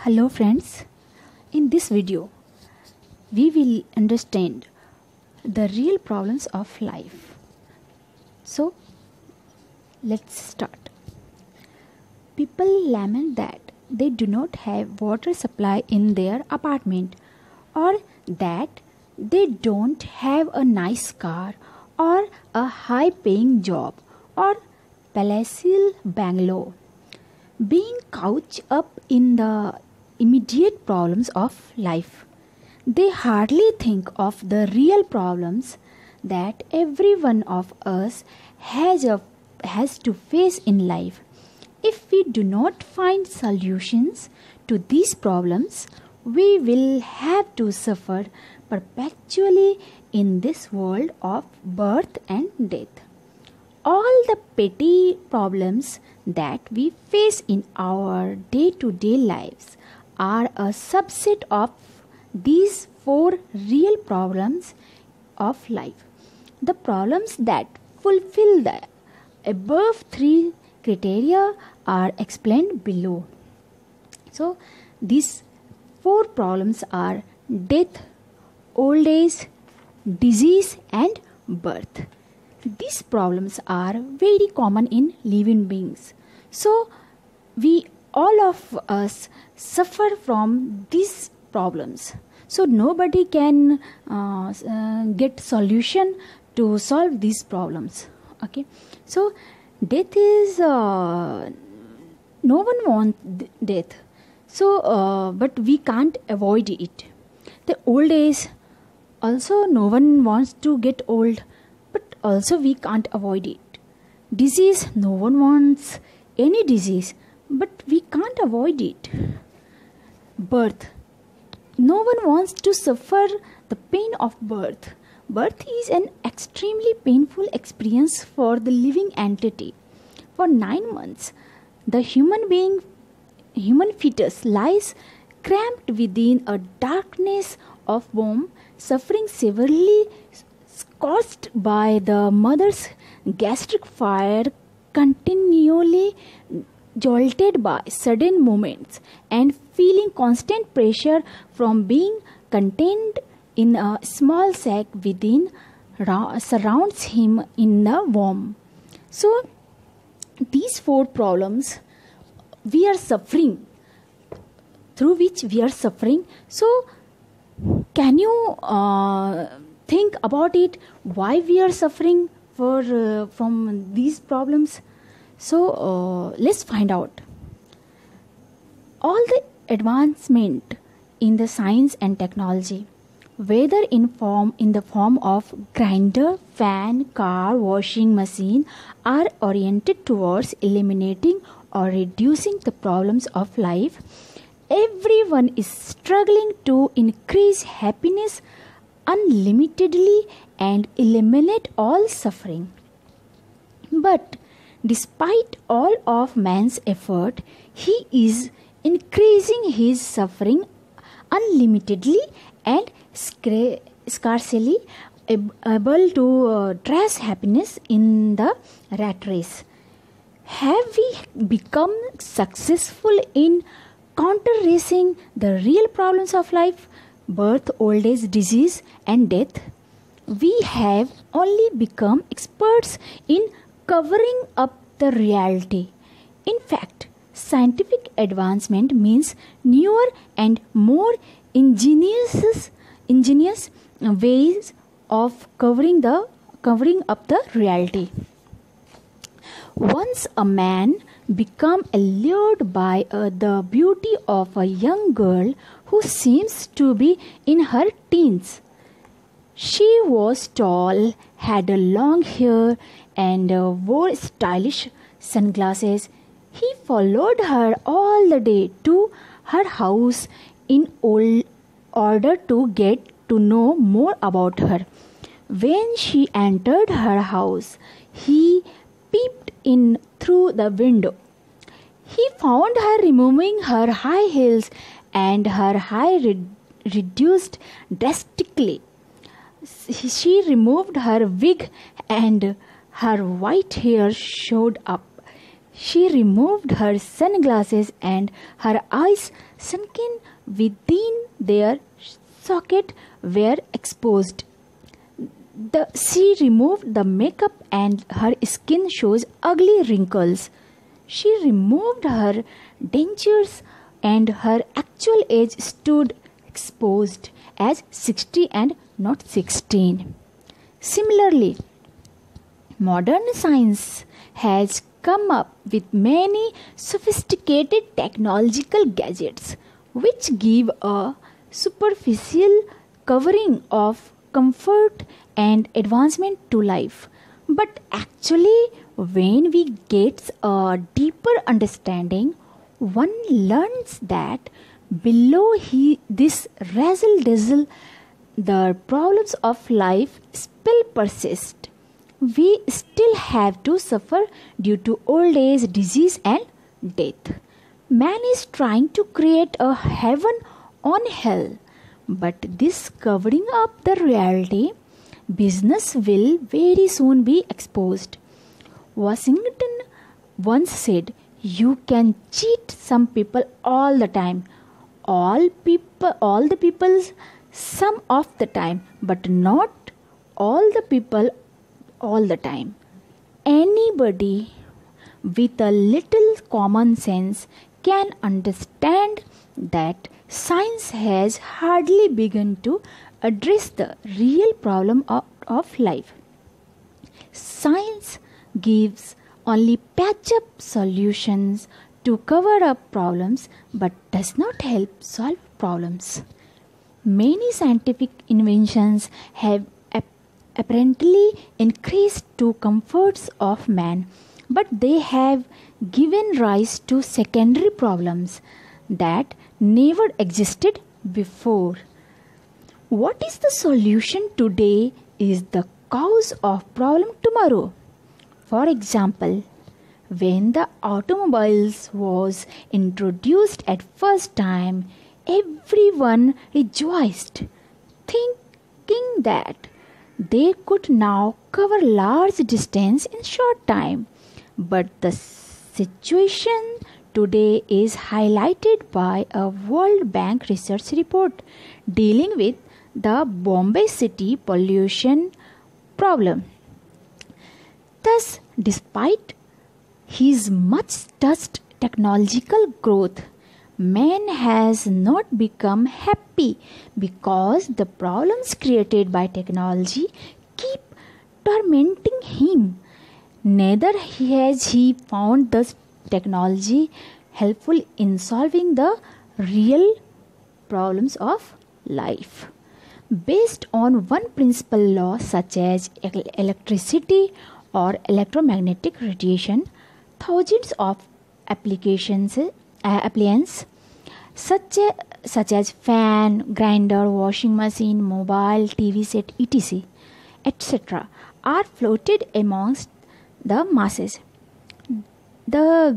Hello friends, in this video we will understand the real problems of life. So let's start. People lament that they do not have water supply in their apartment, or that they don't have a nice car or a high paying job or palatial bungalow. Being caught up in the immediate problems of life, they hardly think of the real problems that every one of us has to face in life. If we do not find solutions to these problems, we will have to suffer perpetually in this world of birth and death. All the petty problems that we face in our day-to-day lives are a subset of these four real problems of life. The problems that fulfill the above three criteria are explained below. So, these four problems are death, old age, disease, and birth. These problems are very common in living beings. So, we all of us suffer from these problems. So, nobody can get solution to solve these problems. Okay. So, death is no one wants death. So, but we can't avoid it. The old age, also no one wants to get old, but also we can't avoid it. Disease, no one wants any disease, but we can't avoid it. Birth, no one wants to suffer the pain of birth. Birth is an extremely painful experience for the living entity. For 9 months, the human fetus lies cramped within a darkness of womb, suffering severely, scorched by the mother's gastric fire, continually jolted by sudden movements, and feeling constant pressure from being contained in a small sac within surrounds him in the womb. So, these four problems we are suffering, through which we are suffering. So, can you think about it? Why we are suffering from these problems? So, let's find out. All the advancement in the science and technology, whether in the form of grinder, fan, car, washing machine, are oriented towards eliminating or reducing the problems of life. Everyone is struggling to increase happiness unlimitedly and eliminate all suffering. But despite all of man's effort, he is increasing his suffering unlimitedly and scarcely able to trace happiness in the rat race. Have we become successful in counter-racing the real problems of life, birth, old age, disease, and death? We have only become experts in covering up the reality. In fact, scientific advancement means newer and more ingenious ways of covering up the reality. Once a man become allured by the beauty of a young girl who seems to be in her teens. She was tall, had a long hair, and wore stylish sunglasses. He followed her all the day to her house in order to get to know more about her. When she entered her house, he peeped in through the window. He found her removing her high heels, and her hair reduced drastically. She removed her wig, and her white hair showed up. She removed her sunglasses and her eyes, sunken within their socket, were exposed. She removed the makeup and her skin shows ugly wrinkles. She removed her dentures and her actual age stood exposed as 60 and not 16. Similarly, modern science has come up with many sophisticated technological gadgets which give a superficial covering of comfort and advancement to life. But actually, when we get a deeper understanding, one learns that below this razzle dazzle, the problems of life still persist. We still have to suffer due to old age, disease, and death. Man is trying to create a heaven on hell, but this covering up the reality business will very soon be exposed. Washington once said, "You can cheat some people all the time, all the people some of the time, but not all the people all the time." Anybody with a little common sense can understand that science has hardly begun to address the real problem of life. Science gives only patch-up solutions to cover up problems but does not help solve problems. Many scientific inventions have apparently increased to comforts of man, but they have given rise to secondary problems that never existed before. What is the solution today is the cause of problem tomorrow. For example, when the automobiles was introduced at first time, everyone rejoiced, thinking that they could now cover large distance in short time. But the situation today is highlighted by a World Bank research report dealing with the Bombay city pollution problem. Thus, despite his much-touched technological growth, man has not become happy because the problems created by technology keep tormenting him. Neither has he found the technology helpful in solving the real problems of life. Based on one principal law such as electricity or electromagnetic radiation, thousands of appliances such as fan, grinder, washing machine, mobile, TV set, etc. are floated amongst the masses. The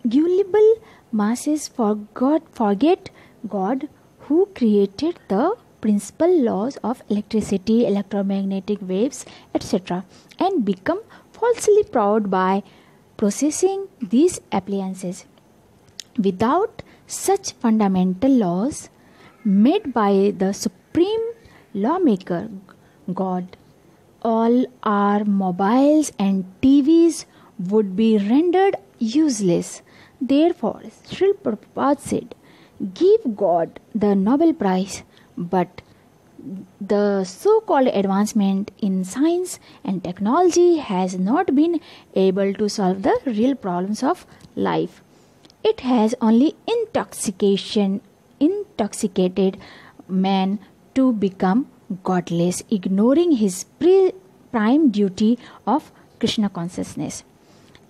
gullible masses forget God who created the principal laws of electricity, electromagnetic waves, etc. and become falsely proud by possessing these appliances. Without such fundamental laws made by the supreme lawmaker, God, all our mobiles and TVs would be rendered useless. Therefore, Srila Prabhupada said, "Give God the Nobel Prize," but the so-called advancement in science and technology has not been able to solve the real problems of life. It has only intoxicated man to become godless, ignoring his prime duty of Krishna consciousness.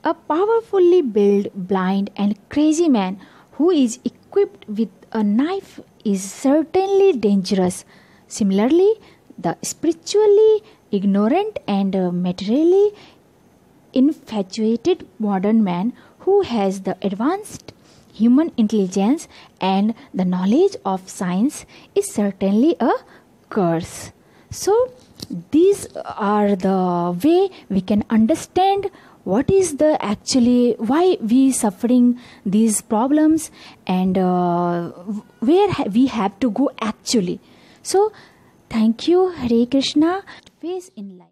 A powerfully built, blind and crazy man who is equipped with a knife is certainly dangerous. Similarly, the spiritually ignorant and materially infatuated modern man who has the advanced human intelligence and the knowledge of science is certainly a curse. So, these are the way we can understand what is the actually why we suffering these problems, and we have to go actually. So thank you. Hare Krishna. Phase in life.